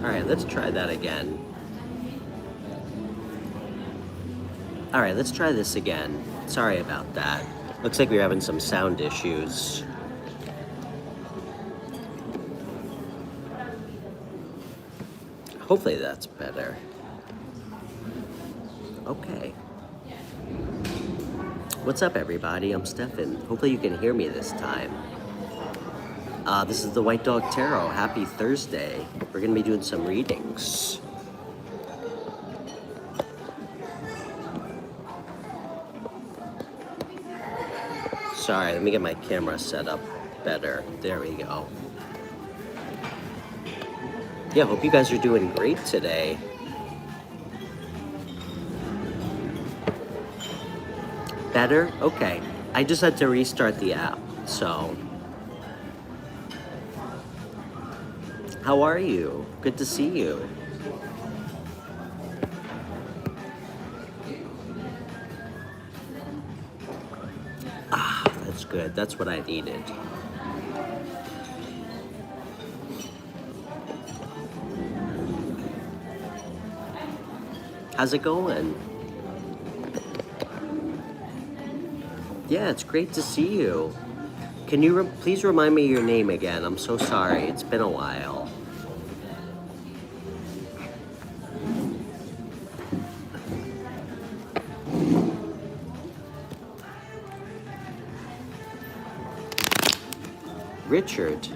Alright, let's try that again. Alright, let's try this again. Sorry about that. Looks like we're having some sound issues. Hopefully that's better. Okay. What's up, everybody? I'm Stefan. Hopefully you can hear me this time. This is the White Dog Tarot. Happy Thursday. We're going to be doing some readings. Sorry, let me get my camera set up better. There we go. Yeah, hope you guys are doing great today. Better? Okay. I just had to restart the app, so. How are you? Good to see you. Ah, that's good. That's what I needed. How's it going? Yeah, it's great to see you. Can you please remind me your name again? I'm so sorry. It's been a while. Richard.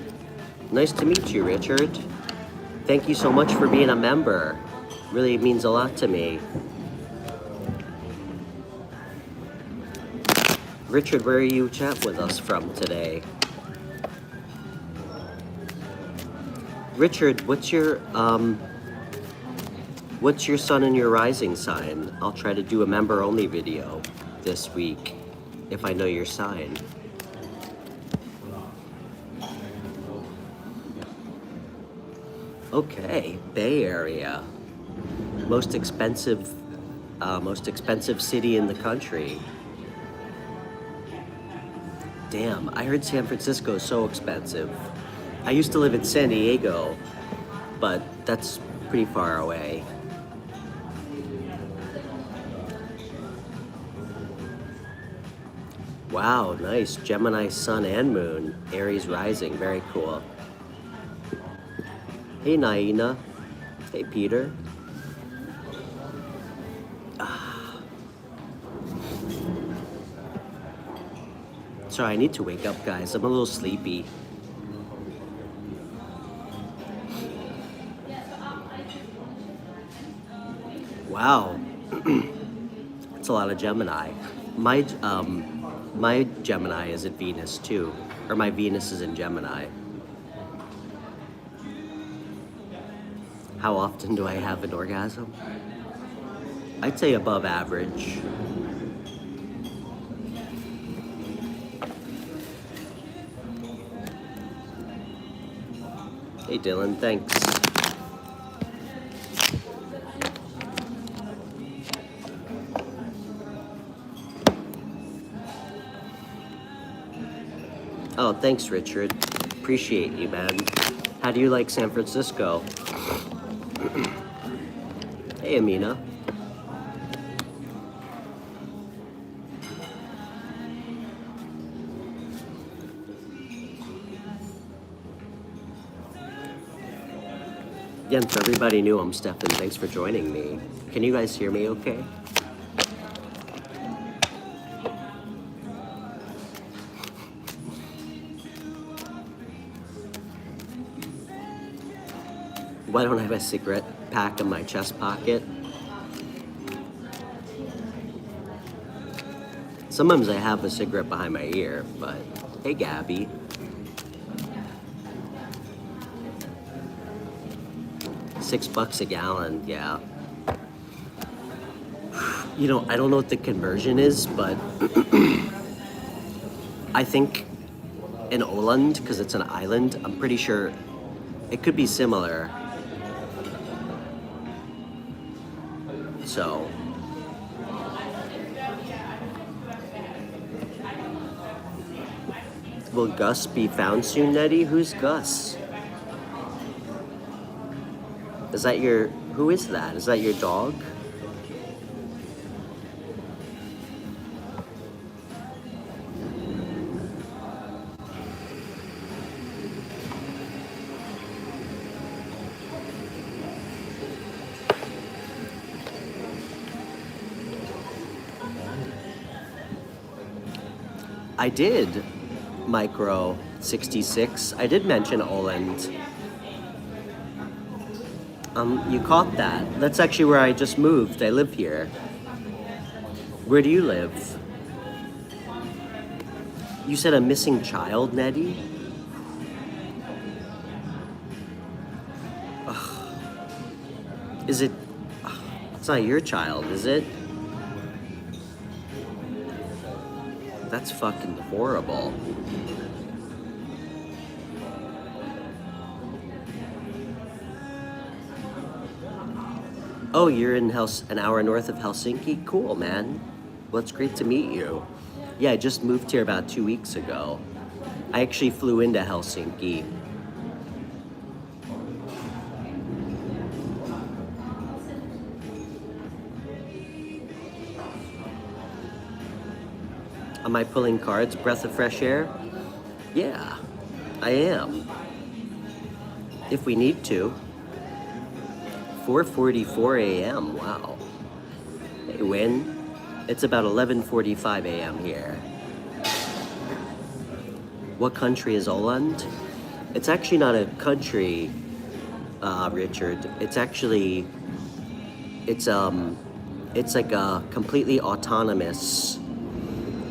Nice to meet you, Richard. Thank you so much for being a member. Really means a lot to me. Richard, where are you chat with us from today? Richard, what's your sun and your rising sign? I'll try to do a member-only video this week if I know your sign. Okay, Bay Area. Most expensive city in the country. Damn, I heard San Francisco is so expensive. I used to live in San Diego, but that's pretty far away. Wow, nice. Gemini sun and moon. Aries rising, very cool. Hey, Naina. Hey, Peter. Sorry, I need to wake up, guys. I'm a little sleepy. Wow. It's a lot of Gemini. My Gemini is at Venus, too. Or my Venus is in Gemini. How often do I have an orgasm? I'd say above average. Hey Dylan, thanks. Oh, thanks Richard. Appreciate you, man. How do you like San Francisco? Hey Amina. Again, for everybody new, I'm Stefan. Thanks for joining me. Can you guys hear me okay? Why don't I have a cigarette pack in my chest pocket? Sometimes I have a cigarette behind my ear, but hey Gabby. $6 a gallon, yeah. You know, I don't know what the conversion is, but I think in Åland, because it's an island, I'm pretty sure it could be similar. So, will Gus be found soon, Nettie? Who's Gus? Is that your, who is that? Is that your dog? I did, Micro 66. I did mention Oland. You caught that. That's actually where I just moved. I live here. Where do you live? You said a missing child, Nettie? Ugh. Is it? Ugh. It's not your child, is it? That's fucking horrible. Oh, you're in an hour north of Helsinki? Cool, man. Well, it's great to meet you. Yeah, I just moved here about 2 weeks ago. I actually flew into Helsinki. Am I pulling cards? Breath of fresh air? Yeah, I am. If we need to. 4:44 a.m. Wow. Hey, Win. It's about 11:45 a.m. here. What country is Åland? It's actually not a country, Richard. It's actually, it's like a completely autonomous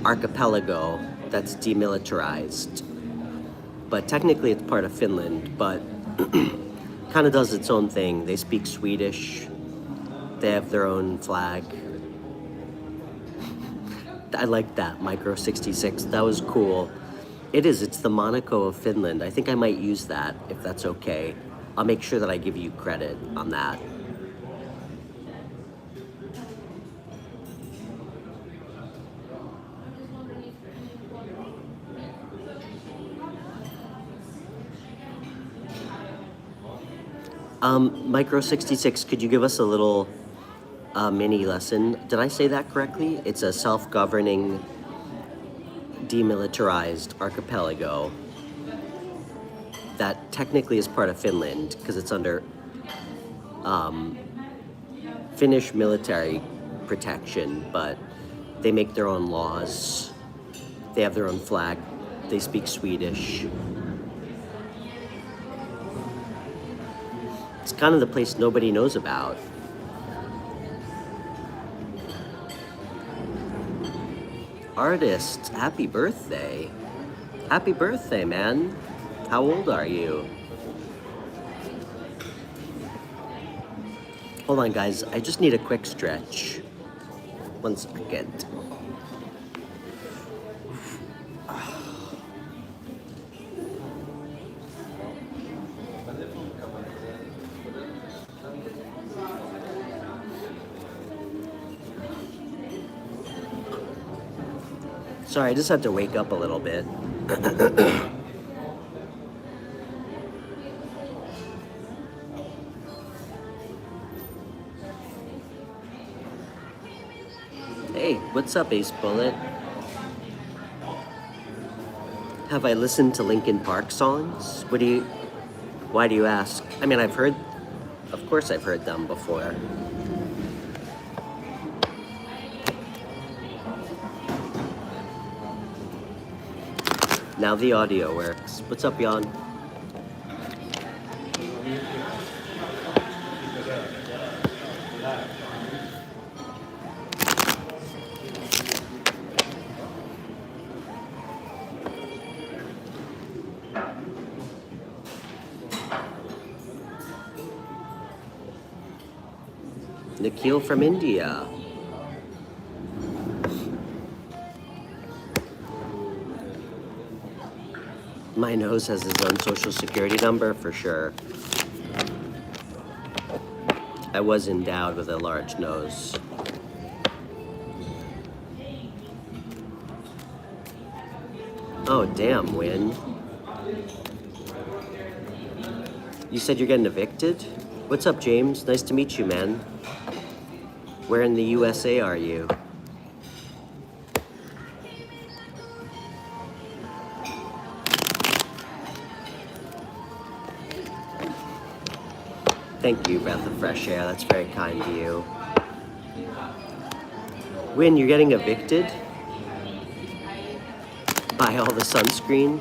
archipelago that's demilitarized. But technically it's part of Finland, but kind of does its own thing. They speak Swedish. They have their own flag. I like that, Micro 66. That was cool. It is. It's the Monaco of Finland. I think I might use that, if that's okay. I'll make sure that I give you credit on that. Micro 66, could you give us a little mini lesson? Did I say that correctly? It's a self-governing, demilitarized archipelago that technically is part of Finland because it's under Finnish military protection, but they make their own laws. They have their own flag. They speak Swedish. It's kind of the place nobody knows about. Artist, happy birthday. Happy birthday, man. How old are you? Hold on, guys. I just need a quick stretch. 1 second. Sorry, I just had to wake up a little bit. Hey, what's up, Ace Bullet? Have I listened to Linkin Park songs? Why do you ask? I mean, of course I've heard them before. Now the audio works. What's up, Jan? Nikhil from India. My nose has his own social security number for sure. I was endowed with a large nose. Oh, damn, Win. You said you're getting evicted? What's up, James? Nice to meet you, man. Where in the USA are you? Thank you, breath of fresh air. That's very kind to you. Win, you're getting evicted? Buy all the sunscreen?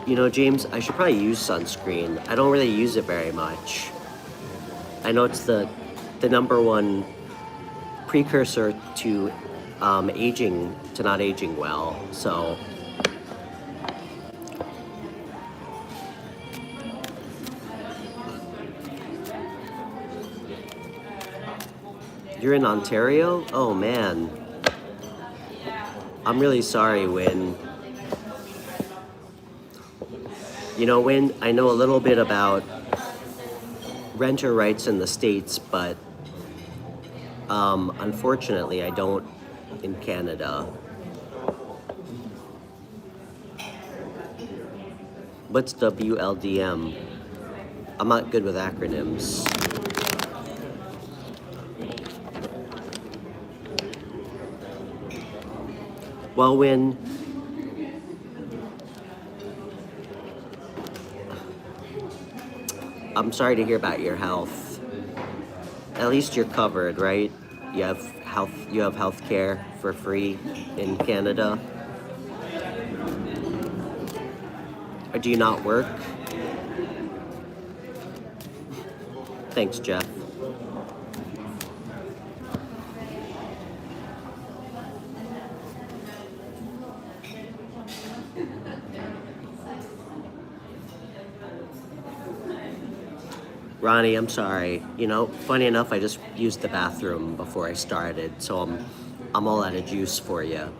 You know, James, I should probably use sunscreen. I don't really use it very much. I know it's the number one precursor to aging, to not aging well, so. You're in Ontario? Oh man. I'm really sorry, Win. You know, Win, I know a little bit about renter rights in the States, but unfortunately I don't in Canada. What's WLDM? I'm not good with acronyms. Well, Win, I'm sorry to hear about your health. At least you're covered, right? You have health care for free in Canada. Or do you not work? Thanks, Jeff. Ronnie, I'm sorry. You know, funny enough, I just used the bathroom before I started, so I'm all out of juice for you.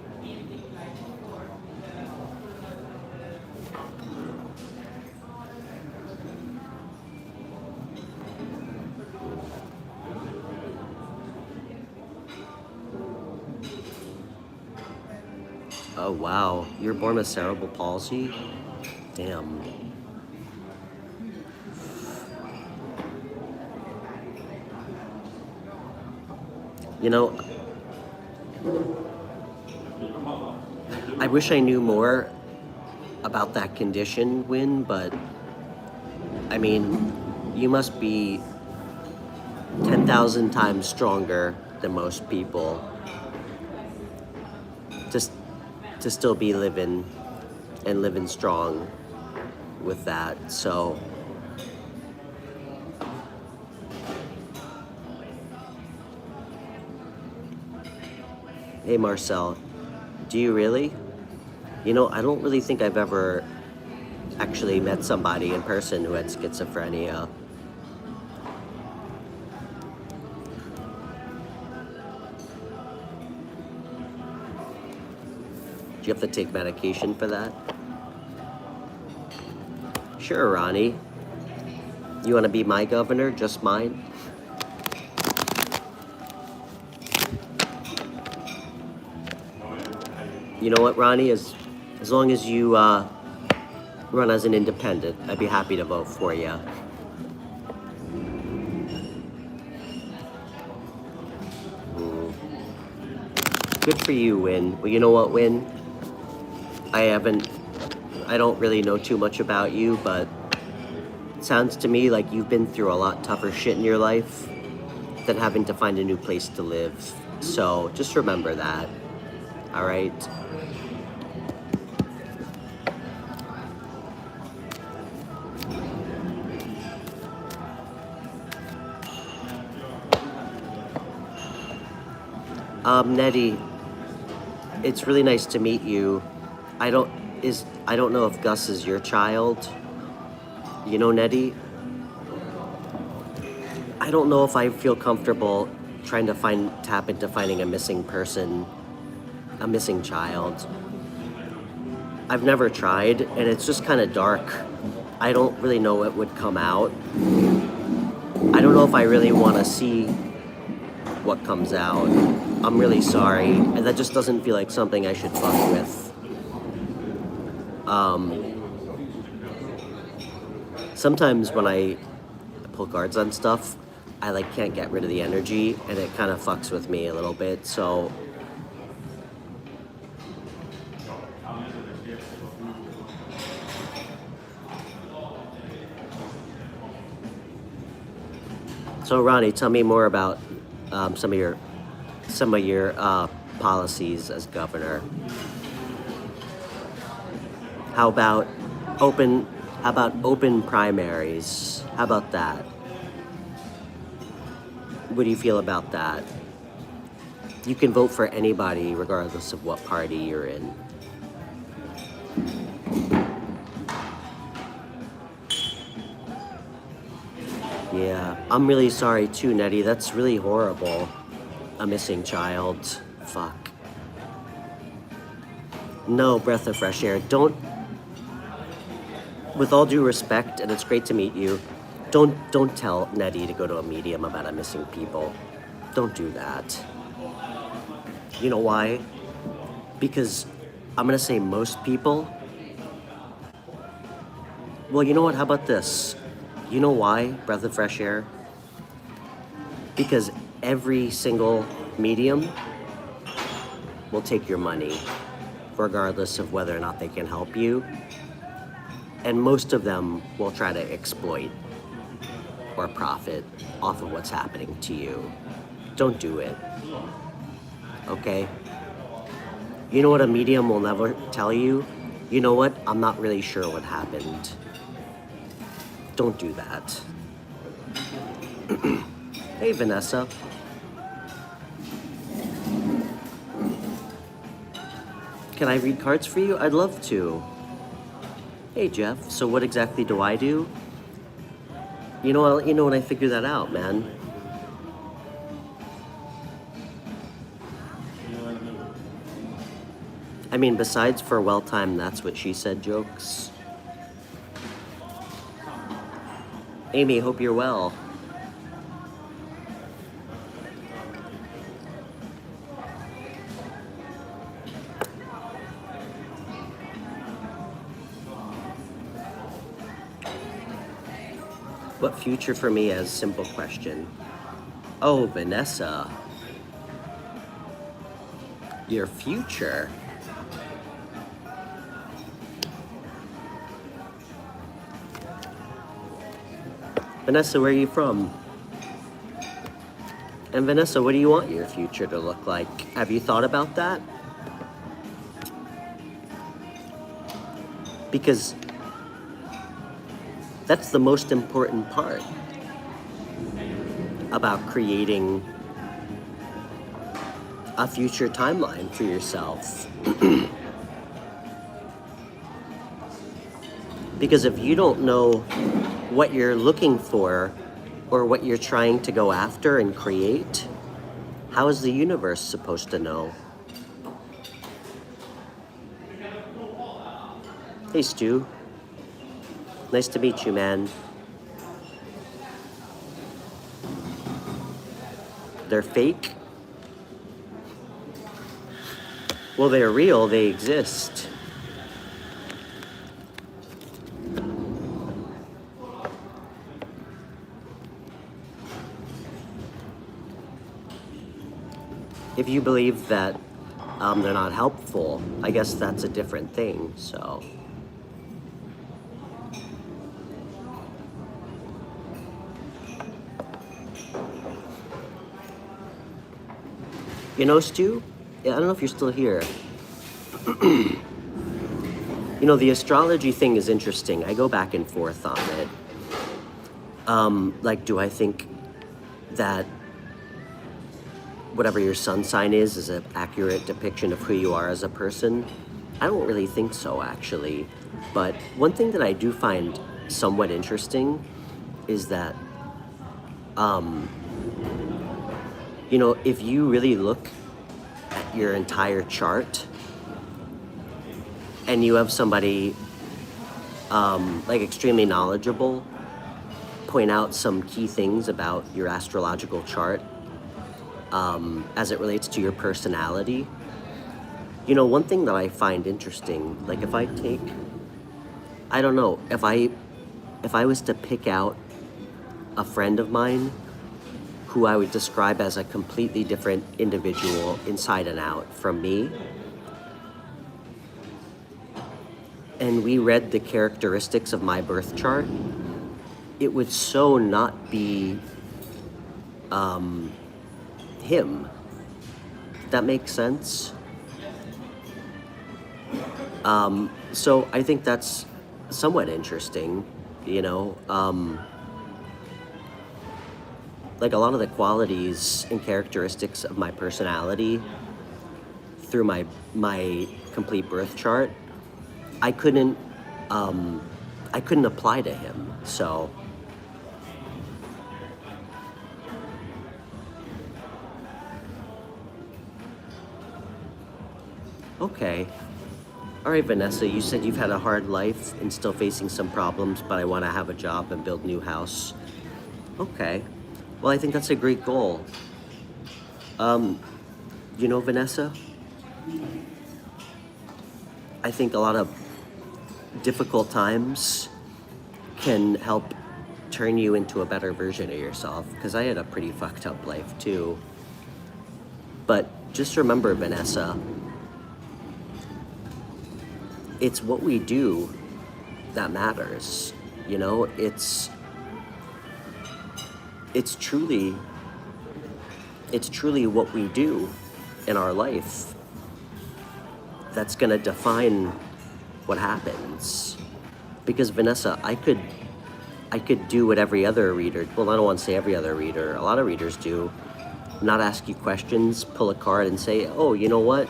Oh wow, you're born with cerebral palsy? Damn. You know, I wish I knew more about that condition, Win, but I mean, you must be 10,000 times stronger than most people to still be living strong with that, so. Hey Marcel, do you really? You know, I don't really think I've ever actually met somebody in person who had schizophrenia. Do you have to take medication for that? Sure, Ronnie. You want to be my governor, just mine? You know what, Ronnie? As long as you run as an independent, I'd be happy to vote for you. Good for you, Win. Well, you know what, Win? I don't really know too much about you, but it sounds to me like you've been through a lot tougher shit in your life than having to find a new place to live. So just remember that, all right? Nettie, it's really nice to meet you. I don't know if Gus is your child. You know, Nettie, I don't know if I feel comfortable trying to tap into finding a missing person, a missing child. I've never tried, and it's just kind of dark. I don't really know what would come out. I don't know if I really want to see what comes out. I'm really sorry, and that just doesn't feel like something I should fuck with. Sometimes when I pull cards on stuff, I like can't get rid of the energy, and it kind of fucks with me a little bit. So Ronnie, tell me more about some of your policies as governor. How about open primaries? How about that? What do you feel about that? You can vote for anybody regardless of what party you're in. Yeah, I'm really sorry too, Nettie. That's really horrible. A missing child. Fuck. No, breath of fresh air. Don't, with all due respect, and it's great to meet you, don't tell Nettie to go to a medium about a missing people. Don't do that. You know why? Because I'm gonna say most people. Well, you know what? How about this? You know why, breath of fresh air? Because every single medium will take your money, regardless of whether or not they can help you. And most of them will try to exploit or profit off of what's happening to you. Don't do it. Okay? You know what a medium will never tell you? You know what? I'm not really sure what happened. Don't do that. Hey, Vanessa. Can I read cards for you? I'd love to. Hey, Jeff. So what exactly do I do? You know when I figure that out, man. I mean, besides for well-timed that's what she said jokes. Amy, hope you're well. What future for me as simple question? Oh, Vanessa. Your future? Vanessa, where are you from? And Vanessa, what do you want your future to look like? Have you thought about that? Because that's the most important part about creating a future timeline for yourself. Because if you don't know what you're looking for or what you're trying to go after and create, how is the universe supposed to know? Hey, Stu. Nice to meet you, man. They're fake? Well, they're real. They exist. If you believe that they're not helpful, I guess that's a different thing, so. You know, Stu? Yeah, I don't know if you're still here. You know, the astrology thing is interesting. I go back and forth on it. Like, do I think that whatever your sun sign is an accurate depiction of who you are as a person? I don't really think so, actually. But one thing that I do find somewhat interesting is that, you know, if you really look at your entire chart and you have somebody like extremely knowledgeable point out some key things about your astrological chart as it relates to your personality, you know, one thing that I find interesting, like if I take, I don't know, if I was to pick out a friend of mine who I would describe as a completely different individual inside and out from me. And we read the characteristics of my birth chart. It would so not be him. That makes sense? So I think that's somewhat interesting, you know. Like a lot of the qualities and characteristics of my personality through my complete birth chart, I couldn't apply to him. So okay. All right, Vanessa, you said you've had a hard life and still facing some problems, but I want to have a job and build a new house. Okay. Well, I think that's a great goal. You know, Vanessa, I think a lot of difficult times can help turn you into a better version of yourself, because I had a pretty fucked up life too. But just remember, Vanessa, it's what we do that matters. You know, it's truly what we do in our life that's gonna define what happens. Because Vanessa, I could do what every other reader, well, I don't want to say every other reader, a lot of readers do, not ask you questions, pull a card and say, oh, you know what?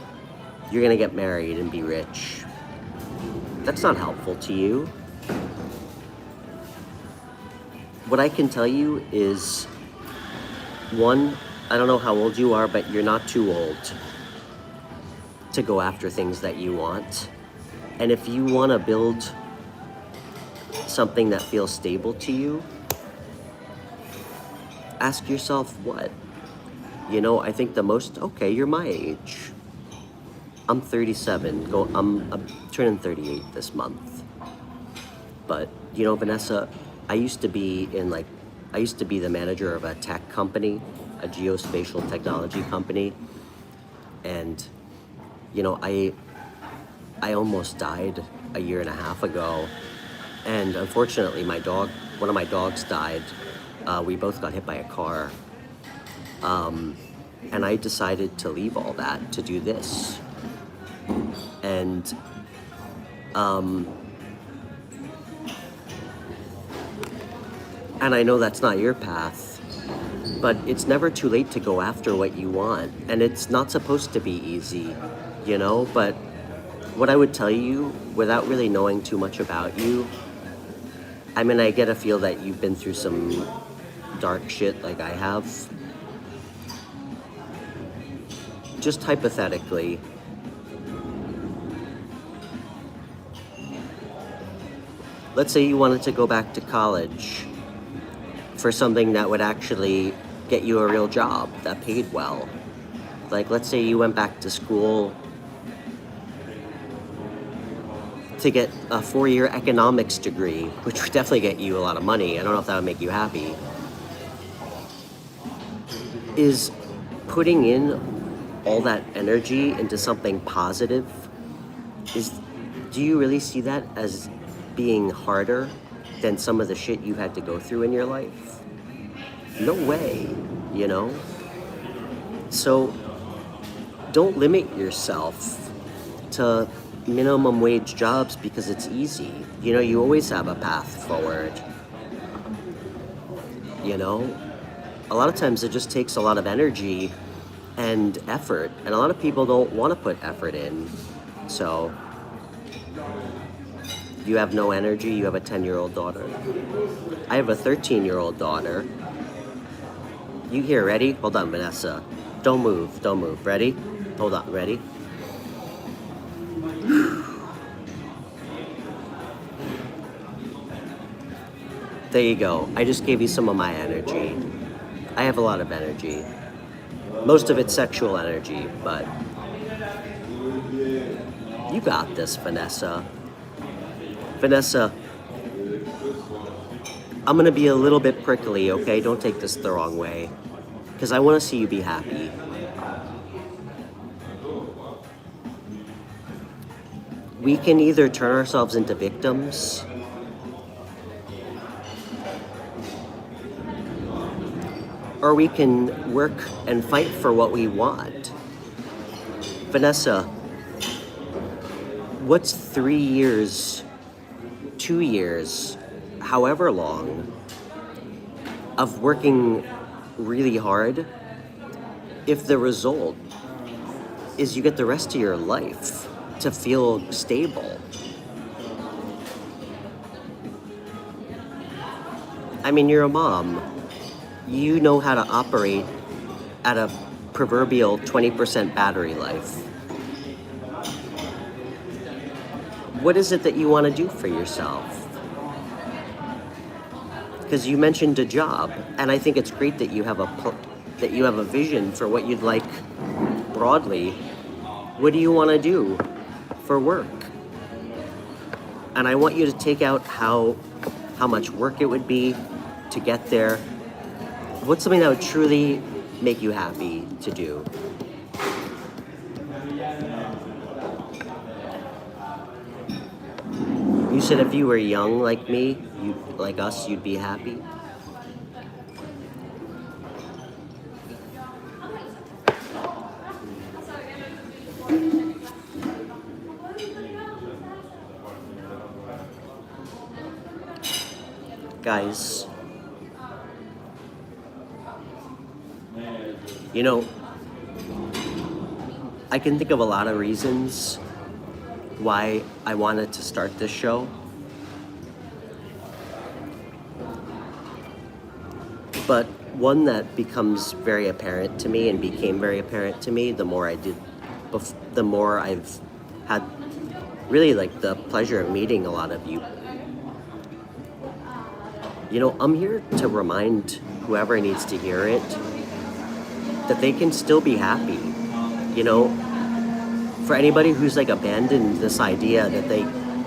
You're gonna get married and be rich. That's not helpful to you. What I can tell you is, one, I don't know how old you are, but you're not too old to go after things that you want. And if you want to build something that feels stable to you, ask yourself what? You know, I think okay, you're my age. I'm 37, I'm turning 38 this month. But, you know, Vanessa, I used to be the manager of a tech company, a geospatial technology company. And, you know, I almost died a year and a half ago. And unfortunately, one of my dogs died. We both got hit by a car. And I decided to leave all that to do this. And I know that's not your path, but it's never too late to go after what you want. And it's not supposed to be easy, you know, but what I would tell you, without really knowing too much about you, I mean, I get a feel that you've been through some dark shit like I have. Just hypothetically, let's say you wanted to go back to college for something that would actually get you a real job that paid well. Like, let's say you went back to school to get a 4-year economics degree, which would definitely get you a lot of money. I don't know if that would make you happy. Is putting in all that energy into something positive, do you really see that as being harder than some of the shit you had to go through in your life? No way, you know? So don't limit yourself to minimum wage jobs because it's easy. You know, you always have a path forward. You know? A lot of times it just takes a lot of energy and effort, and a lot of people don't want to put effort in. So you have no energy. You have a 10-year-old daughter. I have a 13-year-old daughter. You here, ready? Hold on, Vanessa. Don't move. Ready? Hold on, ready? There you go. I just gave you some of my energy. I have a lot of energy. Most of it's sexual energy, but you got this, Vanessa. Vanessa, I'm gonna be a little bit prickly, okay? Don't take this the wrong way. Because I want to see you be happy. We can either turn ourselves into victims or we can work and fight for what we want. Vanessa, what's 3 years, 2 years, however long, of working really hard if the result is you get the rest of your life to feel stable? I mean, you're a mom. You know how to operate at a proverbial 20% battery life. What is it that you want to do for yourself? Because you mentioned a job, and I think it's great that you have a vision for what you'd like broadly. What do you want to do for work? And I want you to take out how much work it would be to get there. What's something that would truly make you happy to do? You said if you were young like me, like us, you'd be happy? Guys, you know, I can think of a lot of reasons why I wanted to start this show. But one that becomes very apparent to me and became very apparent to me the more I've had really like the pleasure of meeting a lot of you. You know, I'm here to remind whoever needs to hear it that they can still be happy. You know, for anybody who's like abandoned this idea that they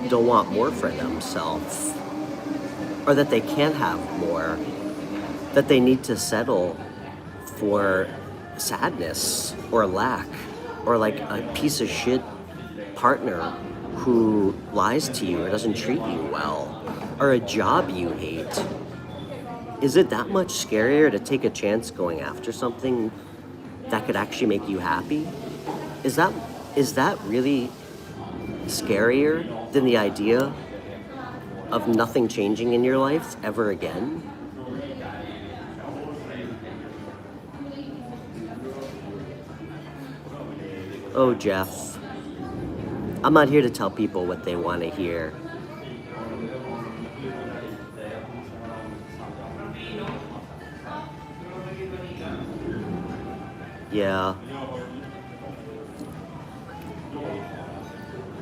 don't want more for themselves, or that they can't have more, that they need to settle for sadness or lack, or like a piece of shit partner who lies to you or doesn't treat you well, or a job you hate. Is it that much scarier to take a chance going after something that could actually make you happy? Is that really scarier than the idea of nothing changing in your life ever again? Oh, Jeff, I'm not here to tell people what they want to hear. Yeah.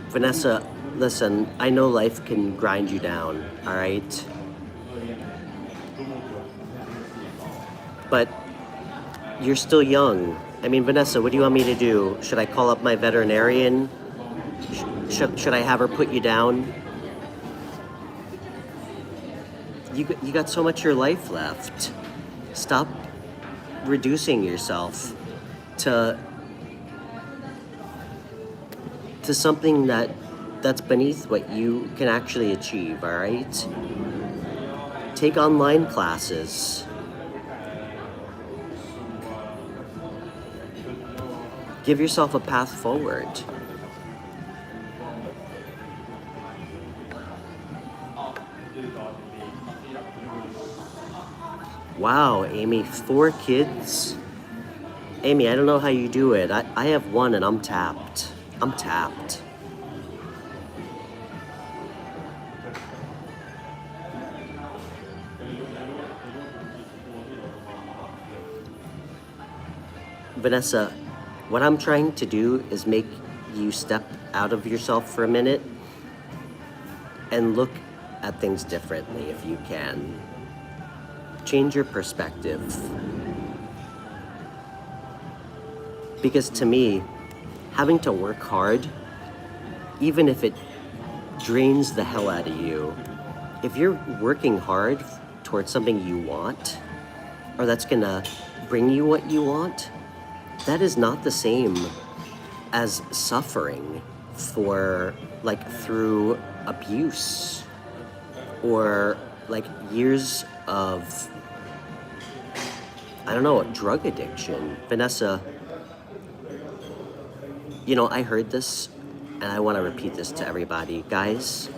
Vanessa, listen, I know life can grind you down, all right? But you're still young. I mean, Vanessa, what do you want me to do? Should I call up my veterinarian? Should I have her put you down? You got so much of your life left. Stop reducing yourself to something that's beneath what you can actually achieve, all right? Take online classes. Give yourself a path forward. Wow, Amy, 4 kids? Amy, I don't know how you do it. I have 1 and I'm tapped. Vanessa, what I'm trying to do is make you step out of yourself for a minute and look at things differently if you can. Change your perspective. Because to me, having to work hard, even if it drains the hell out of you, if you're working hard towards something you want, or that's gonna bring you what you want, that is not the same as suffering for, like, through abuse or like years of, I don't know, drug addiction. Vanessa, you know, I heard this and I want to repeat this to everybody. Guys,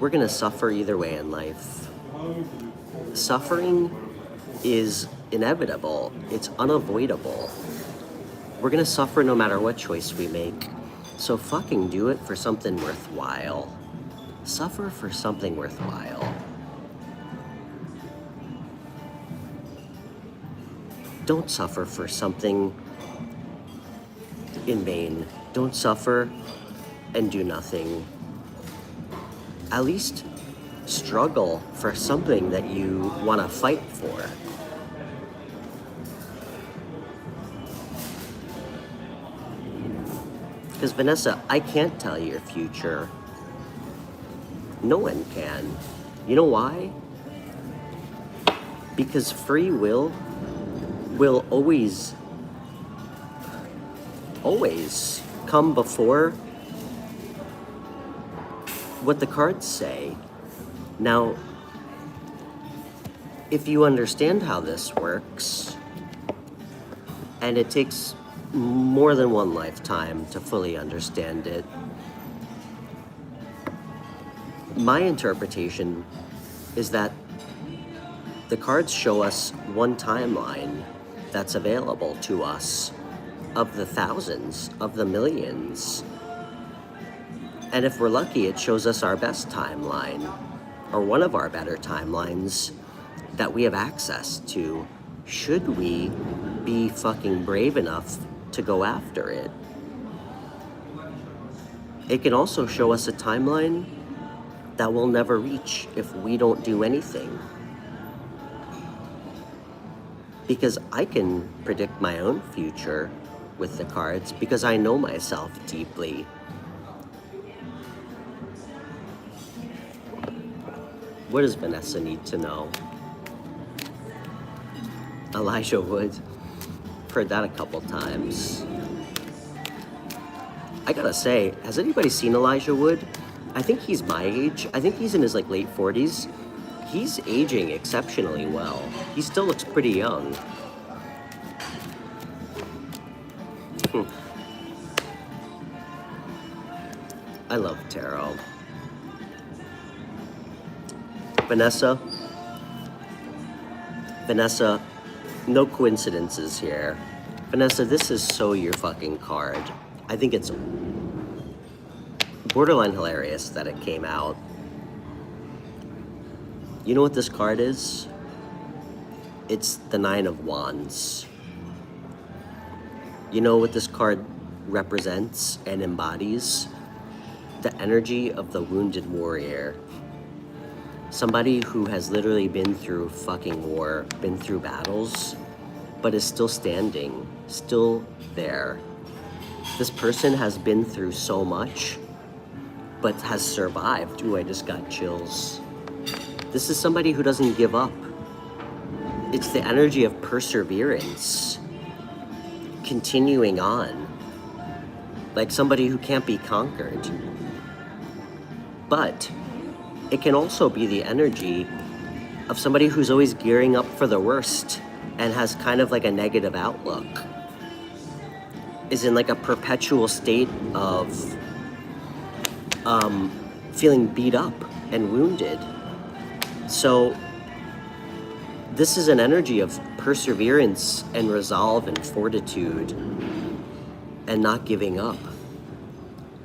we're gonna suffer either way in life. Suffering is inevitable, it's unavoidable. We're gonna suffer no matter what choice we make. So fucking do it for something worthwhile. Suffer for something worthwhile. Don't suffer for something in vain. Don't suffer and do nothing. At least struggle for something that you want to fight for. Because Vanessa, I can't tell your future. No one can. You know why? Because free will always come before what the cards say. Now, if you understand how this works, and it takes more than one lifetime to fully understand it, my interpretation is that the cards show us one timeline that's available to us of the thousands, of the millions. And if we're lucky, it shows us our best timeline, or one of our better timelines that we have access to, should we be fucking brave enough to go after it. It can also show us a timeline that we'll never reach if we don't do anything. Because I can predict my own future with the cards because I know myself deeply. What does Vanessa need to know? Elijah Wood. Heard that a couple times. I gotta say, has anybody seen Elijah Wood? I think he's my age. I think he's in his like late 40s. He's aging exceptionally well. He still looks pretty young. I love tarot. Vanessa, no coincidences here. Vanessa, this is so your fucking card. I think it's borderline hilarious that it came out. You know what this card is? It's the Nine of Wands. You know what this card represents and embodies? The energy of the wounded warrior. Somebody who has literally been through fucking war, been through battles, but is still standing, still there. This person has been through so much, but has survived. Ooh, I just got chills. This is somebody who doesn't give up. It's the energy of perseverance, continuing on, like somebody who can't be conquered. But it can also be the energy of somebody who's always gearing up for the worst and has kind of like a negative outlook, is in like a perpetual state of feeling beat up and wounded. So this is an energy of perseverance and resolve and fortitude and not giving up.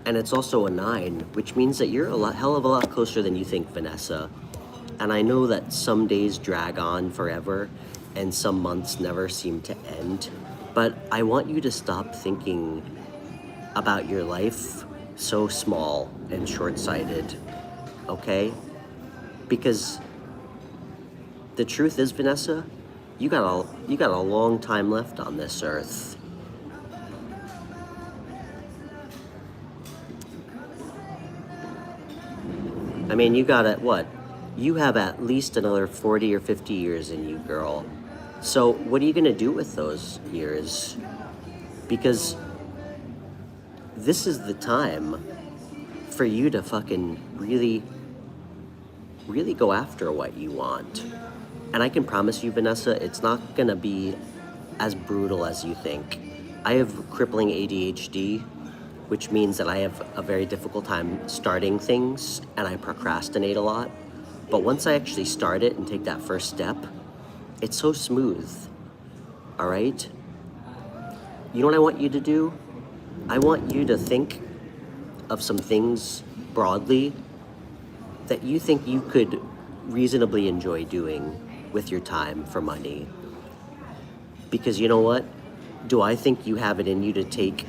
And it's also a 9, which means that you're a hell of a lot closer than you think, Vanessa. And I know that some days drag on forever and some months never seem to end. But I want you to stop thinking about your life so small and short-sighted, okay? Because the truth is, Vanessa, you got a long time left on this earth. I mean, you got it, what, You have at least another 40 or 50 years in you, girl. So what are you gonna do with those years? Because this is the time for you to fucking really go after what you want. And I can promise you, Vanessa, it's not gonna be as brutal as you think. I have crippling ADHD, which means that I have a very difficult time starting things and I procrastinate a lot. But once I actually start it and take that first step, it's so smooth, all right? You know what I want you to do? I want you to think of some things broadly that you think you could reasonably enjoy doing with your time for money. Because you know what? Do I think you have it in you to take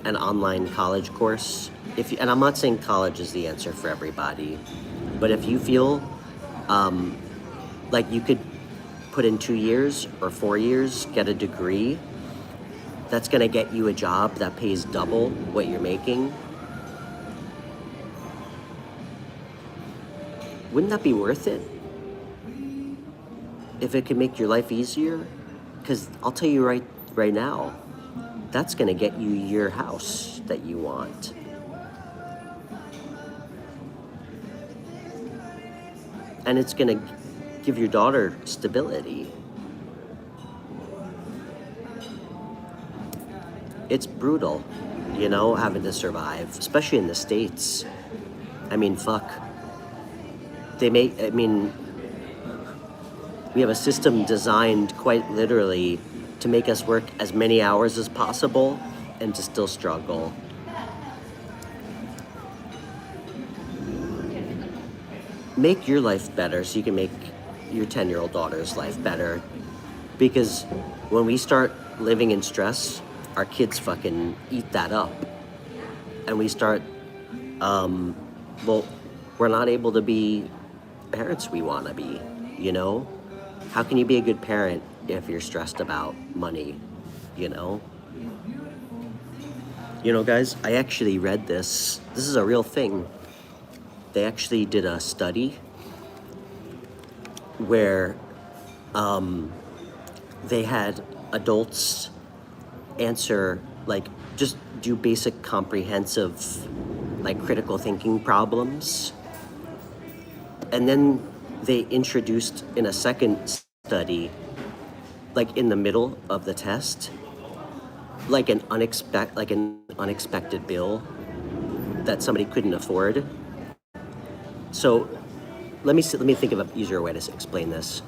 an online college course? And I'm not saying college is the answer for everybody, but if you feel like you could put in 2 years or 4 years, get a degree, that's gonna get you a job that pays double what you're making, wouldn't that be worth it? If it could make your life easier? Because I'll tell you right now, that's gonna get you your house that you want. And it's gonna give your daughter stability. It's brutal, you know, having to survive, especially in the States. I mean, fuck. We have a system designed quite literally to make us work as many hours as possible and to still struggle. Make your life better so you can make your 10-year-old daughter's life better. Because when we start living in stress, our kids fucking eat that up. And we start, we're not able to be parents we want to be, you know? How can you be a good parent if you're stressed about money, you know? You know, guys, I actually read this. This is a real thing. They actually did a study where they had adults answer, like, just do basic comprehensive, like, critical thinking problems. And then they introduced in a second study, like in the middle of the test, like an unexpected bill that somebody couldn't afford. So let me think of an easier way to explain this.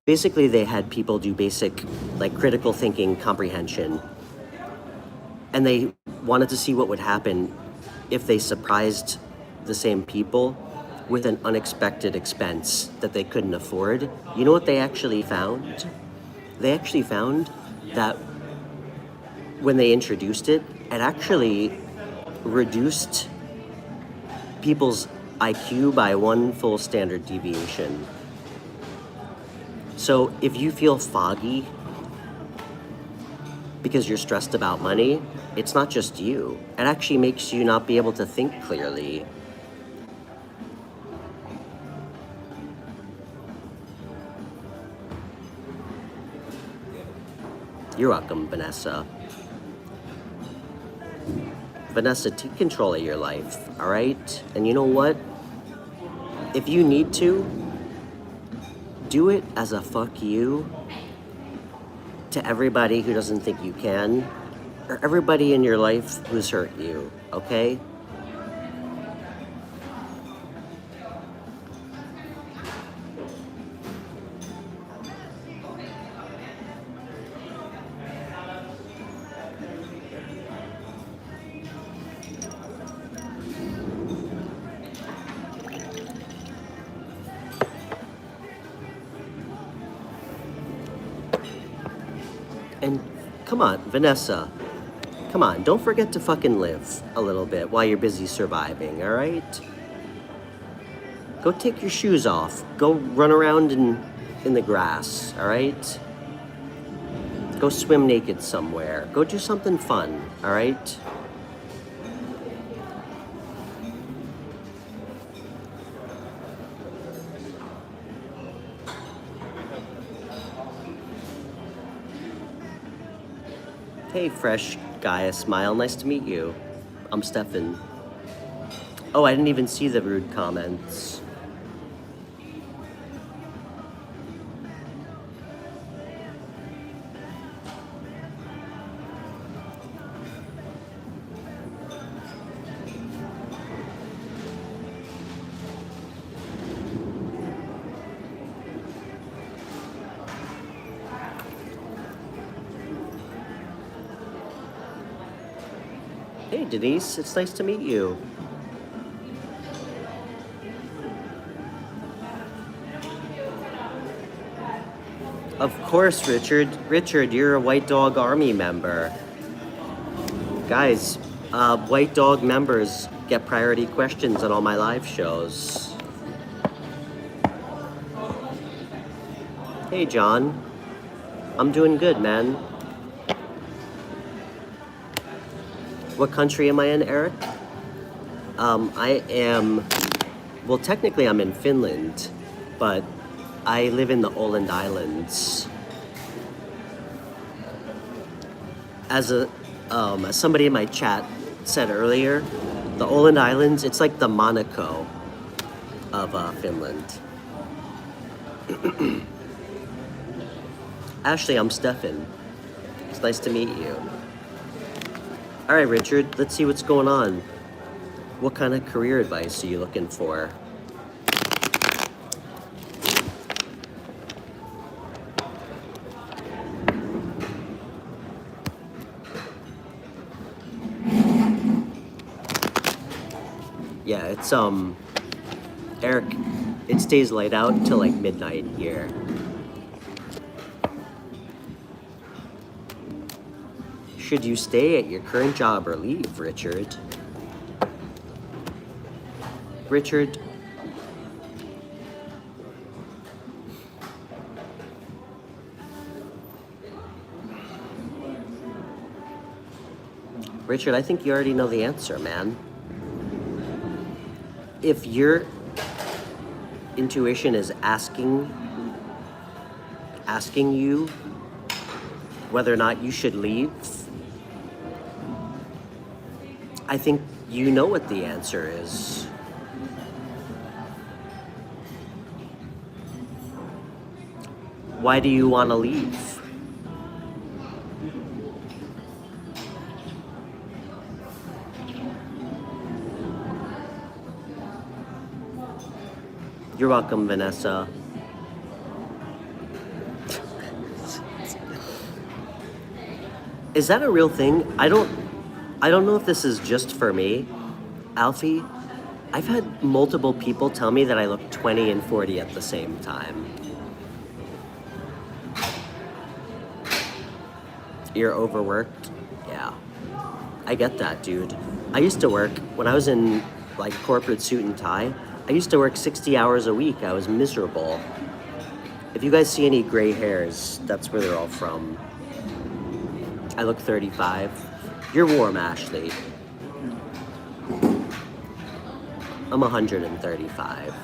Basically, they had people do basic, like, critical thinking comprehension, and they wanted to see what would happen if they surprised the same people with an unexpected expense that they couldn't afford. You know what they actually found? They actually found that when they introduced it, it actually reduced people's IQ by 1 full standard deviation. So if you feel foggy because you're stressed about money, it's not just you. It actually makes you not be able to think clearly. You're welcome, Vanessa. Vanessa, take control of your life, all right? And you know what? If you need to, do it as a fuck you to everybody who doesn't think you can, or everybody in your life who's hurt you, okay? And come on, Vanessa, come on, don't forget to fucking live a little bit while you're busy surviving, all right? Go take your shoes off. Go run around in the grass, all right? Go swim naked somewhere. Go do something fun, all right? Hey, fresh guy, a smile. Nice to meet you. I'm Stefan. Oh, I didn't even see the rude comments. Hey, Denise, it's nice to meet you. Of course, Richard. Richard, you're a White Dog Army member. Guys, White Dog members get priority questions on all my live shows. Hey, John. I'm doing good, man. What country am I in, Eric? I am, well, technically I'm in Finland, but I live in the Åland Islands. As somebody in my chat said earlier, the Åland Islands, it's like the Monaco of Finland. Ashley, I'm Stefan. It's nice to meet you. All right, Richard, let's see what's going on. What kind of career advice are you looking for? Yeah, it's, Eric, it stays light out until like midnight here. Should you stay at your current job or leave, Richard? Richard? Richard, I think you already know the answer, man. If your intuition is asking you whether or not you should leave, I think you know what the answer is. Why do you want to leave? You're welcome, Vanessa. Is that a real thing? I don't know if this is just for me. Alfie, I've had multiple people tell me that I look 20 and 40 at the same time. You're overworked? Yeah. I get that, dude. I used to work, when I was in like corporate suit and tie, I used to work 60 hours a week. I was miserable. If you guys see any gray hairs, that's where they're all from. I look 35. You're warm, Ashley. I'm 135.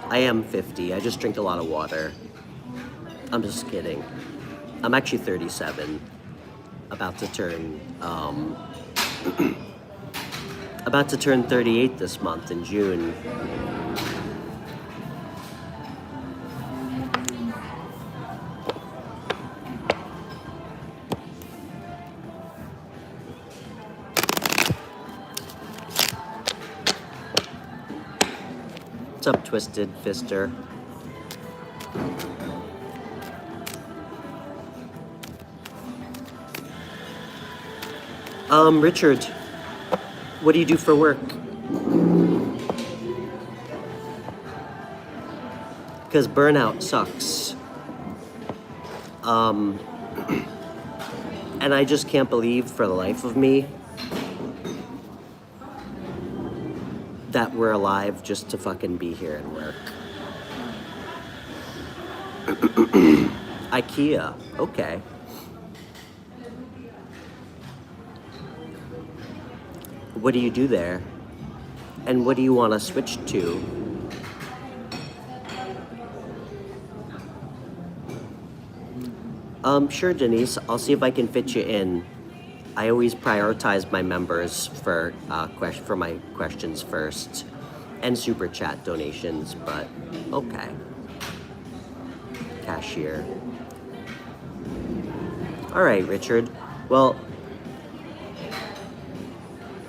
I am 50. I just drink a lot of water. I'm just kidding. I'm actually 37. About to turn 38 this month in June. What's up, Twisted Fister? Richard, what do you do for work? Because burnout sucks. And I just can't believe for the life of me that we're alive just to fucking be here and work. IKEA, okay. What do you do there? And what do you want to switch to? Sure, Denise. I'll see if I can fit you in. I always prioritize my members for my questions first, and super chat donations. But okay. Cashier. All right, Richard. Well,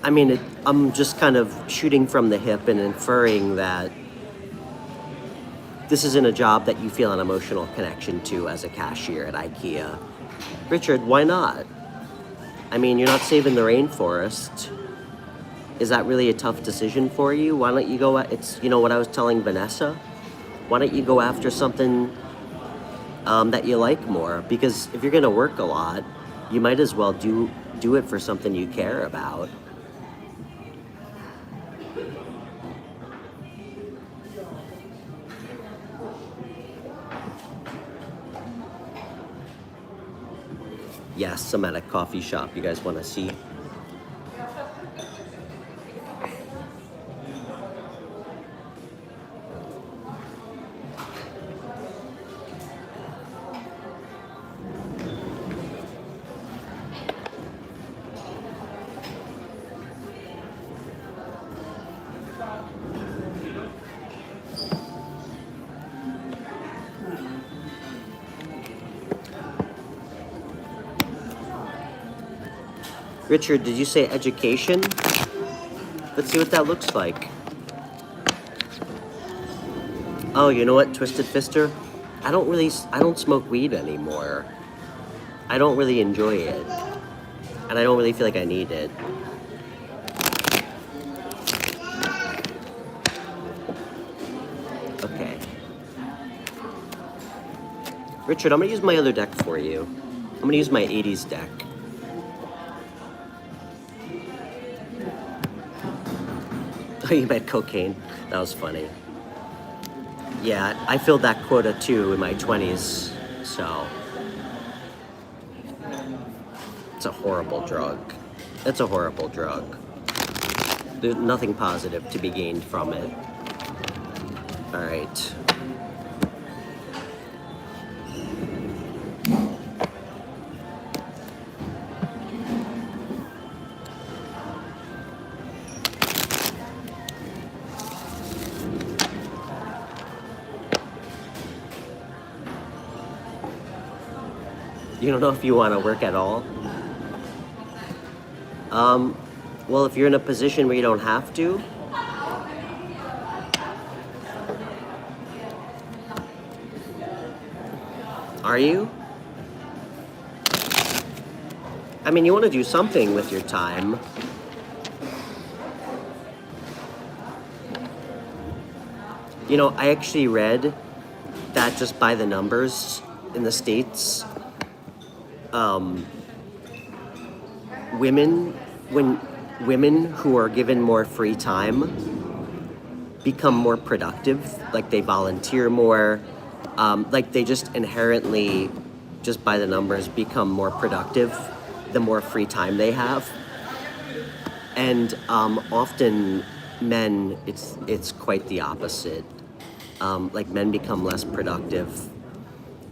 I mean, I'm just kind of shooting from the hip and inferring that this isn't a job that you feel an emotional connection to as a cashier at IKEA. Richard, why not? I mean, you're not saving the rainforest. Is that really a tough decision for you? Why don't you go, it's, you know what I was telling Vanessa? Why don't you go after something that you like more? Because if you're gonna work a lot, you might as well do it for something you care about. Yes, I'm at a coffee shop. You guys want to see? Richard, did you say education? Let's see what that looks like. Oh, you know what, Twisted Fister? I don't smoke weed anymore. I don't really enjoy it. And I don't really feel like I need it. Okay. Richard, I'm gonna use my other deck for you. I'm gonna use my 80s deck. Oh, you meant cocaine. That was funny. Yeah, I filled that quota too in my 20s, so. It's a horrible drug. It's a horrible drug. There's nothing positive to be gained from it. All right. You don't know if you want to work at all? Well, if you're in a position where you don't have to, are you? I mean, you want to do something with your time. You know, I actually read that just by the numbers in the States, women who are given more free time become more productive, like they volunteer more, like they just inherently, just by the numbers, become more productive the more free time they have. And often men, it's quite the opposite. Like men become less productive.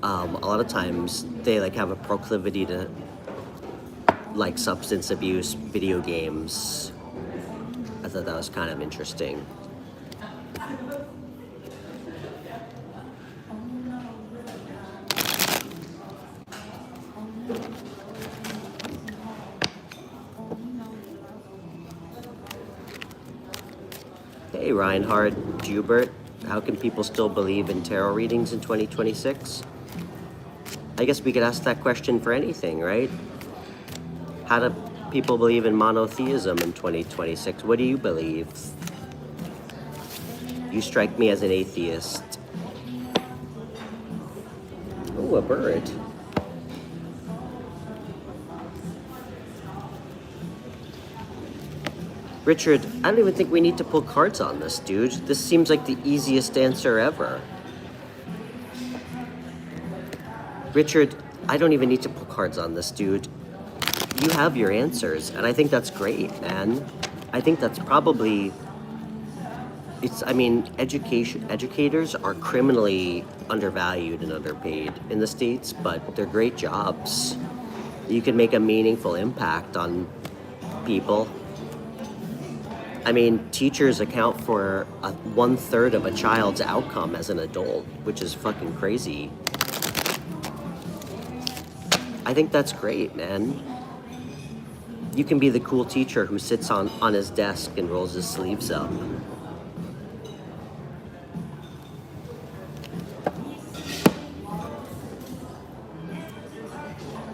A lot of times they like have a proclivity to like substance abuse, video games. I thought that was kind of interesting. Hey, Reinhard Jubert, how can people still believe in tarot readings in 2026? I guess we could ask that question for anything, right? How do people believe in monotheism in 2026? What do you believe? You strike me as an atheist. Oh, a bird. Richard, I don't even think we need to pull cards on this, dude. This seems like the easiest answer ever. Richard, I don't even need to pull cards on this, dude. You have your answers, and I think that's great, man. I think that's probably I mean, educators are criminally undervalued and underpaid in the States, but they're great jobs. You can make a meaningful impact on people. I mean, teachers account for 1/3 of a child's outcome as an adult, which is fucking crazy. I think that's great, man. You can be the cool teacher who sits on his desk and rolls his sleeves up.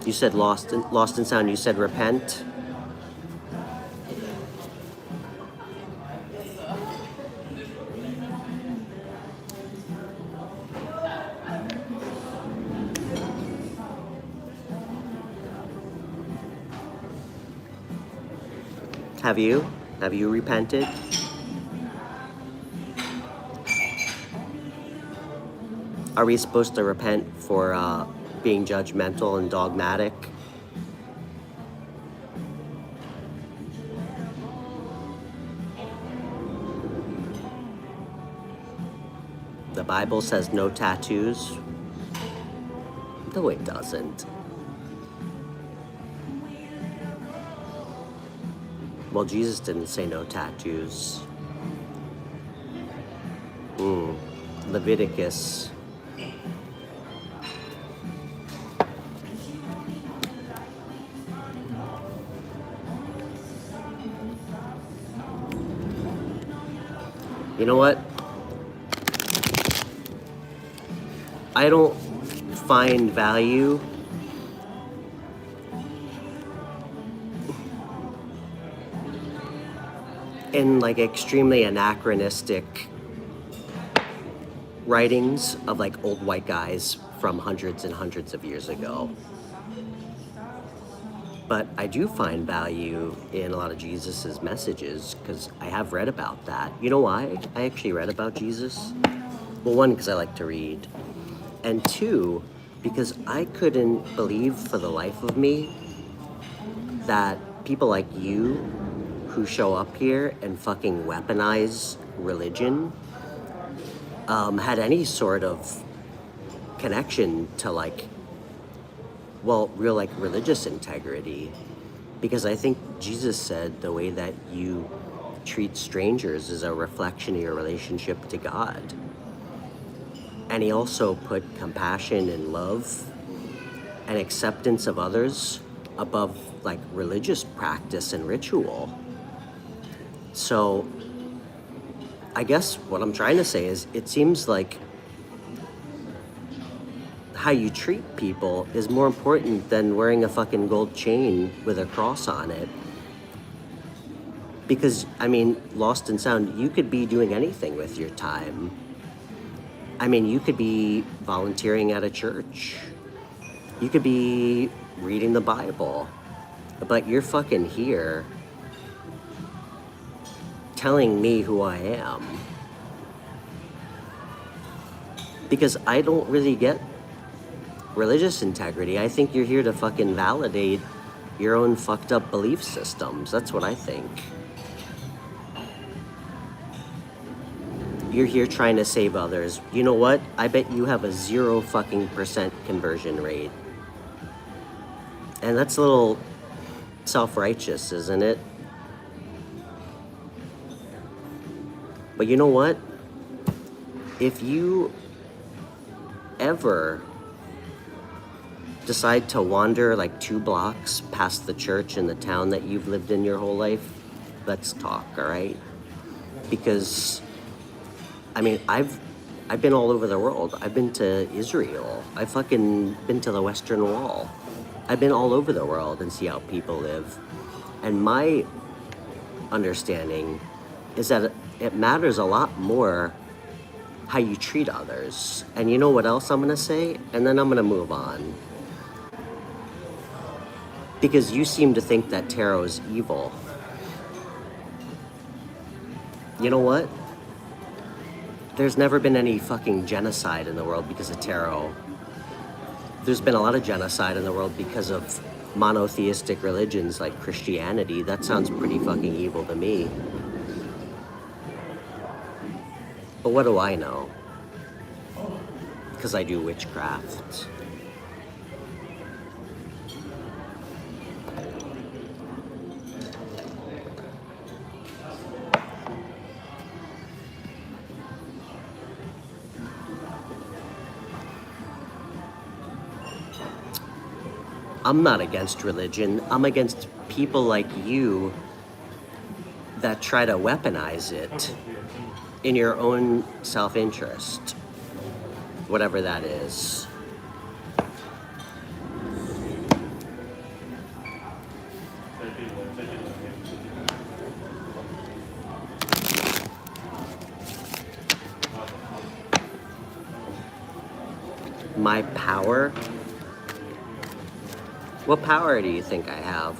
You said lost in sound. You said repent. Have you? Have you repented? Are we supposed to repent for being judgmental and dogmatic? The Bible says no tattoos. No, it doesn't. Well, Jesus didn't say no tattoos. Leviticus. You know what? I don't find value in like extremely anachronistic writings of like old white guys from hundreds and hundreds of years ago. But I do find value in a lot of Jesus's messages because I have read about that. You know why I actually read about Jesus? Well, one, because I like to read. And two, because I couldn't believe for the life of me that people like you who show up here and fucking weaponize religion had any sort of connection to like, well, real like religious integrity. Because I think Jesus said the way that you treat strangers is a reflection of your relationship to God. And he also put compassion and love and acceptance of others above like religious practice and ritual. So I guess what I'm trying to say is it seems like how you treat people is more important than wearing a fucking gold chain with a cross on it. Because, I mean, lost and sound, you could be doing anything with your time. I mean, you could be volunteering at a church. You could be reading the Bible. But you're fucking here telling me who I am. Because I don't really get religious integrity. I think you're here to fucking validate your own fucked up belief systems. That's what I think. You're here trying to save others. You know what? I bet you have a 0% conversion rate. And that's a little self-righteous, isn't it? But you know what? If you ever decide to wander like 2 blocks past the church in the town that you've lived in your whole life, let's talk, all right? Because, I mean, I've been all over the world. I've been to Israel. I've fucking been to the Western Wall. I've been all over the world and see how people live. And my understanding is that it matters a lot more how you treat others. And you know what else I'm gonna say? And then I'm gonna move on. Because you seem to think that tarot is evil. You know what? There's never been any fucking genocide in the world because of tarot. There's been a lot of genocide in the world because of monotheistic religions like Christianity. That sounds pretty fucking evil to me. But what do I know? Because I do witchcraft. I'm not against religion. I'm against people like you that try to weaponize it in your own self-interest, whatever that is. My power? What power do you think I have?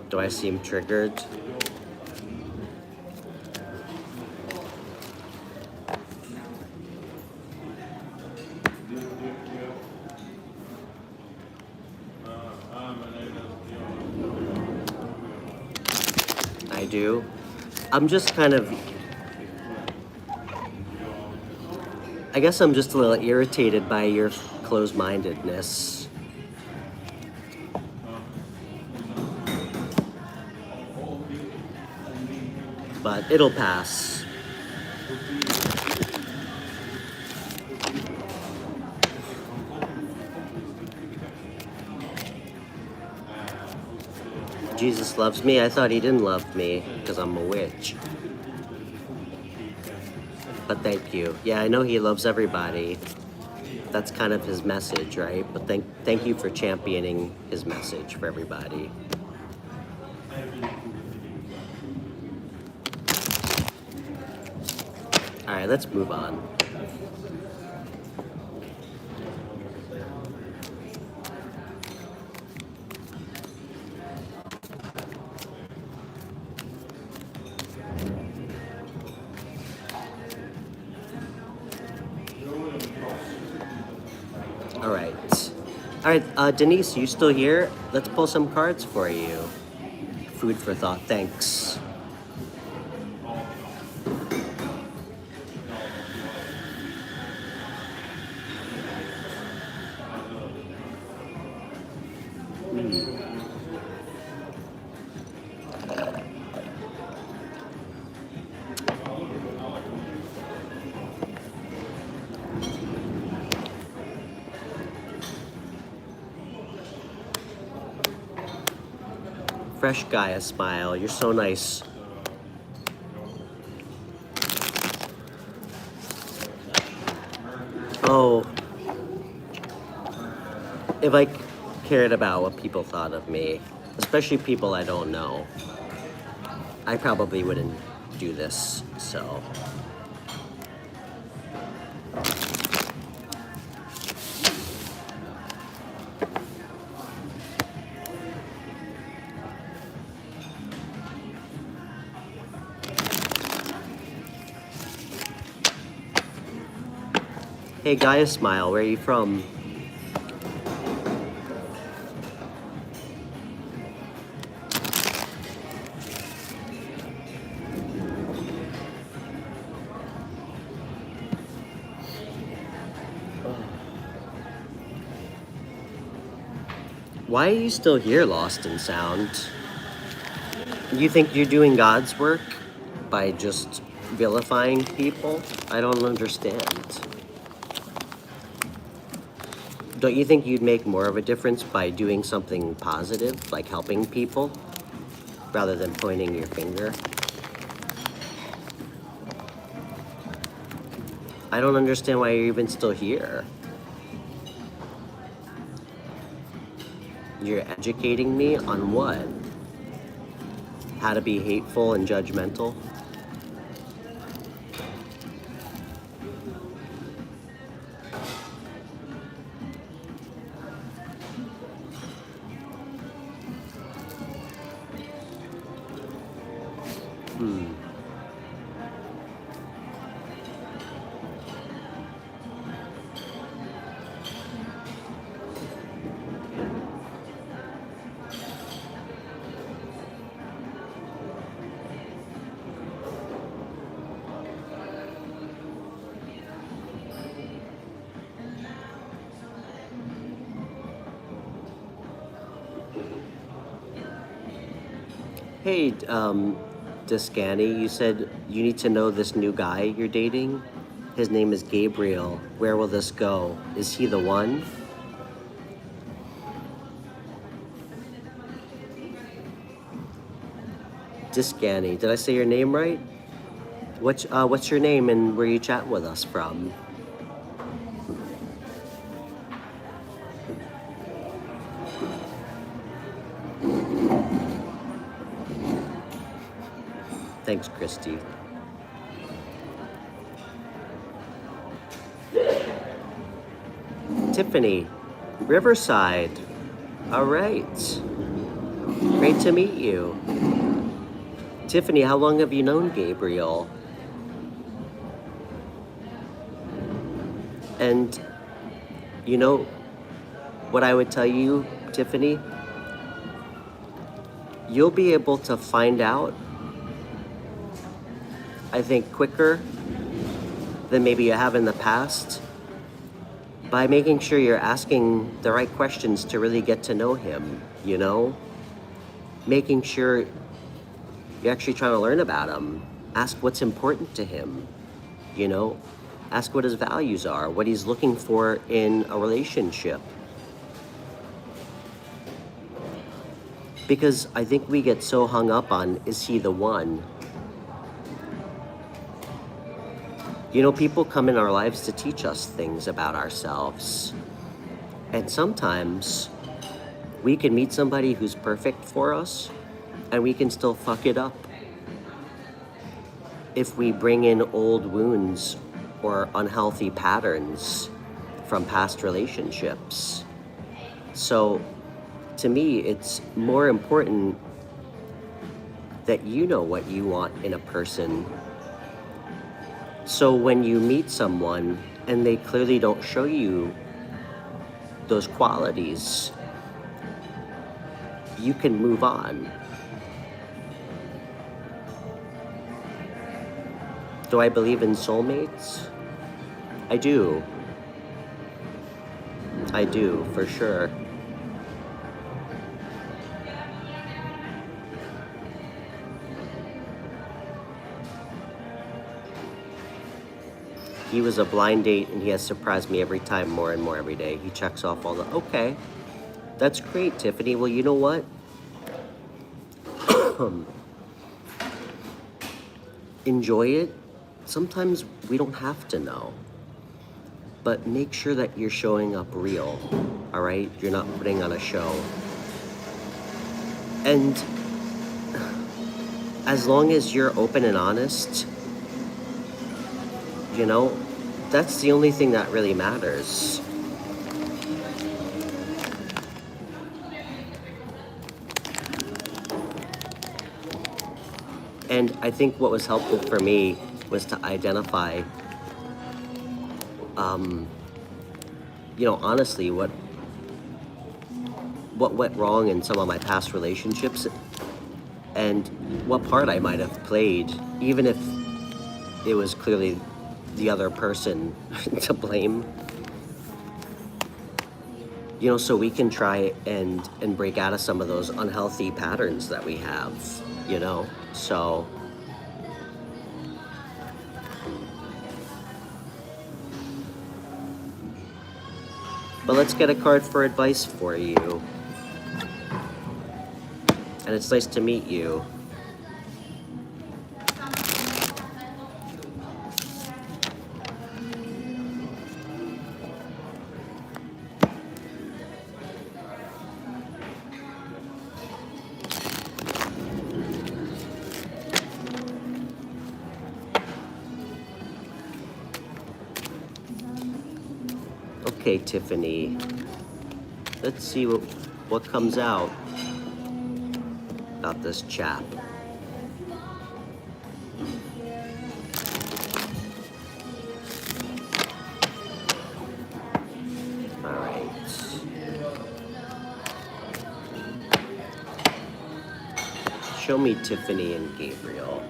Do I seem triggered? I do. I'm just kind of... I guess I'm just a little irritated by your closed-mindedness. But it'll pass. Jesus loves me? I thought he didn't love me because I'm a witch. But thank you. Yeah, I know he loves everybody. That's kind of his message, right? But thank you for championing his message for everybody. All right, let's move on. All right, Denise, you still here? Let's pull some cards for you. Food for thought, thanks. Fresh Gaia smile, you're so nice. Oh, if I cared about what people thought of me, especially people I don't know, I probably wouldn't do this, so. Hey, Gaia Smile, where are you from? Why are you still here, Lost in Sound? You think you're doing God's work by just vilifying people? I don't understand. Don't you think you'd make more of a difference by doing something positive, like helping people, rather than pointing your finger? I don't understand why you're even still here. You're educating me on what? How to be hateful and judgmental? Hey, Descani, you said you need to know this new guy you're dating? His name is Gabriel. Where will this go? Is he the one? Descani, did I say your name right? What's your name and where you chat with us from? Thanks, Christy. Tiffany, Riverside. All right. Great to meet you. Tiffany, how long have you known Gabriel? And you know what I would tell you, Tiffany? You'll be able to find out, I think, quicker than maybe you have in the past by making sure you're asking the right questions to really get to know him, you know? Making sure you're actually trying to learn about him. Ask what's important to him, you know? Ask what his values are, what he's looking for in a relationship. Because I think we get so hung up on, is he the one? You know, people come in our lives to teach us things about ourselves. And sometimes we can meet somebody who's perfect for us, and we can still fuck it up if we bring in old wounds or unhealthy patterns from past relationships. So, to me, it's more important that you know what you want in a person. So when you meet someone and they clearly don't show you those qualities, you can move on. Do I believe in soulmates? I do. I do, for sure. He was a blind date and he has surprised me every time, more and more every day. He checks off all the, okay, that's great, Tiffany. Well, you know what? Enjoy it. Sometimes we don't have to know. But make sure that you're showing up real, all right? You're not putting on a show. And as long as you're open and honest, you know, that's the only thing that really matters. And I think what was helpful for me was to identify, you know, honestly, what went wrong in some of my past relationships and what part I might have played, even if it was clearly the other person to blame. You know, so we can try and break out of some of those unhealthy patterns that we have, you know? So, but let's get a card for advice for you. And it's nice to meet you. Okay, Tiffany. Let's see what comes out about this chap. All right. Show me Tiffany and Gabriel.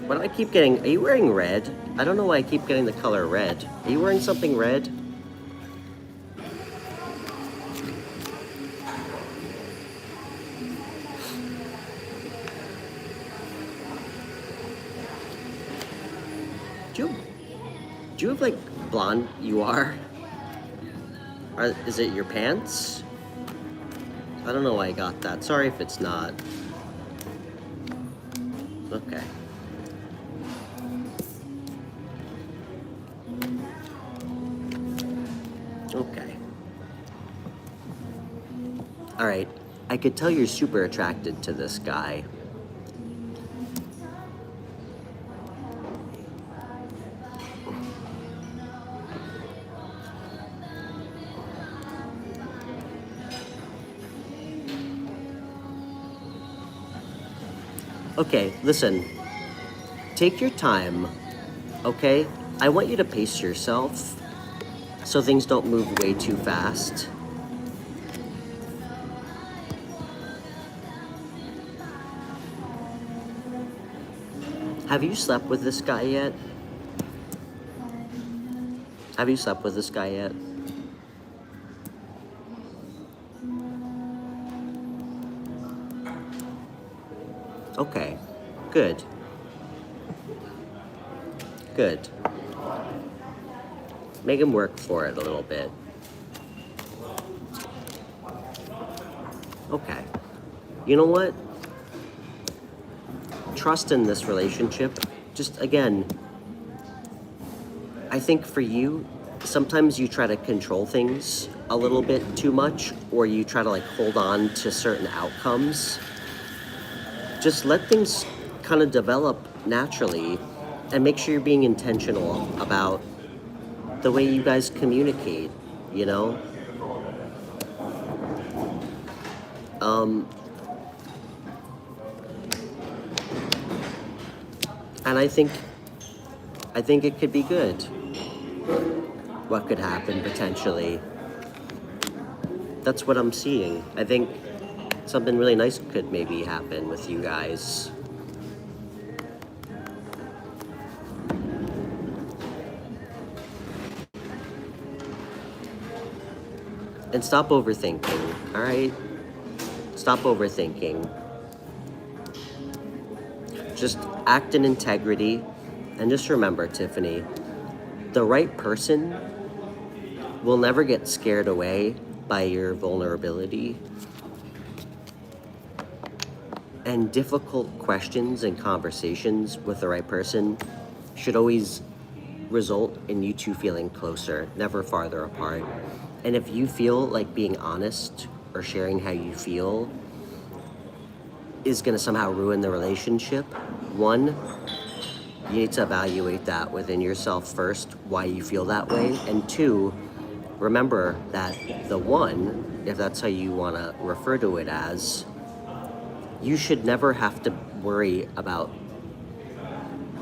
What do I keep getting? Are you wearing red? I don't know why I keep getting the color red. Are you wearing something red? Do you have like blonde? You are? Is it your pants? I don't know why I got that. Sorry if it's not. Okay. Okay. All right. I could tell you're super attracted to this guy. Okay, listen. Take your time, okay? I want you to pace yourself so things don't move way too fast. Have you slept with this guy yet? Have you slept with this guy yet? Okay, good. Good. Make him work for it a little bit. Okay. You know what? Trust in this relationship. Just again, I think for you, sometimes you try to control things a little bit too much, or you try to like hold on to certain outcomes. Just let things kind of develop naturally and make sure you're being intentional about the way you guys communicate, you know? And I think it could be good. What could happen potentially? That's what I'm seeing. I think something really nice could maybe happen with you guys. And stop overthinking, all right? Stop overthinking. Just act in integrity. And just remember, Tiffany, the right person will never get scared away by your vulnerability. And difficult questions and conversations with the right person should always result in you two feeling closer, never farther apart. And if you feel like being honest or sharing how you feel is gonna somehow ruin the relationship, one, you need to evaluate that within yourself first, why you feel that way. And two, remember that the one, if that's how you wanna refer to it as, you should never have to worry about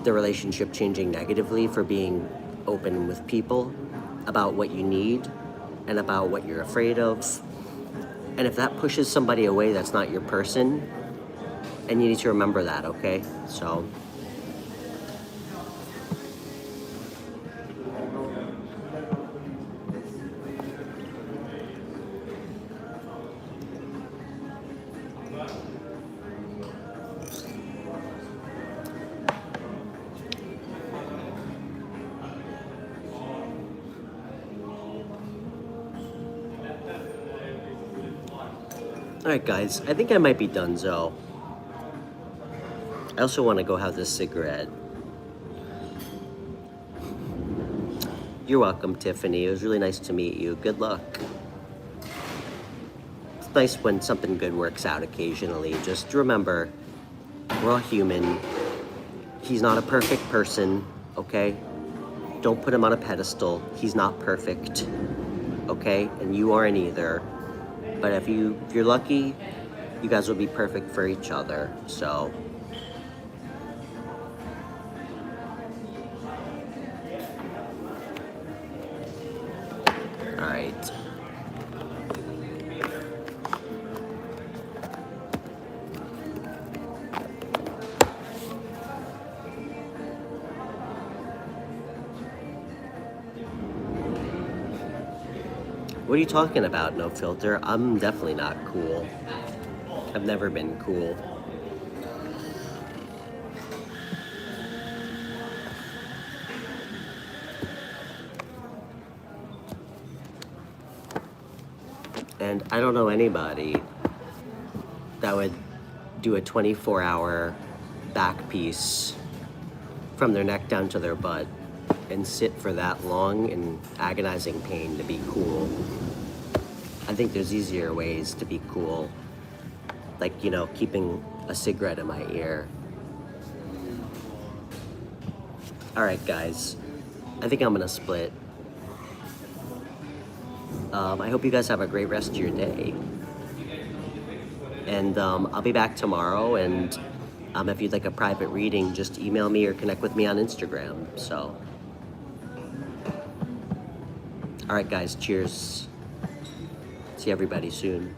the relationship changing negatively for being open with people about what you need and about what you're afraid of. And if that pushes somebody away, that's not your person. And you need to remember that, okay? So. Alright guys, I think I might be donezo. I also want to go have this cigarette. You're welcome, Tiffany. It was really nice to meet you. Good luck. It's nice when something good works out occasionally. Just remember, we're all human. He's not a perfect person, okay? Don't put him on a pedestal. He's not perfect, okay? And you aren't either. But if you're lucky, you guys will be perfect for each other. So all right. What are you talking about, no filter? I'm definitely not cool. I've never been cool. And I don't know anybody that would do a 24-hour back piece from their neck down to their butt and sit for that long in agonizing pain to be cool. I think there's easier ways to be cool. Like, you know, keeping a cigarette in my ear. All right, guys. I think I'm gonna split. I hope you guys have a great rest of your day. And I'll be back tomorrow, and if you'd like a private reading, just email me or connect with me on Instagram. So, all right, guys, cheers. See everybody soon.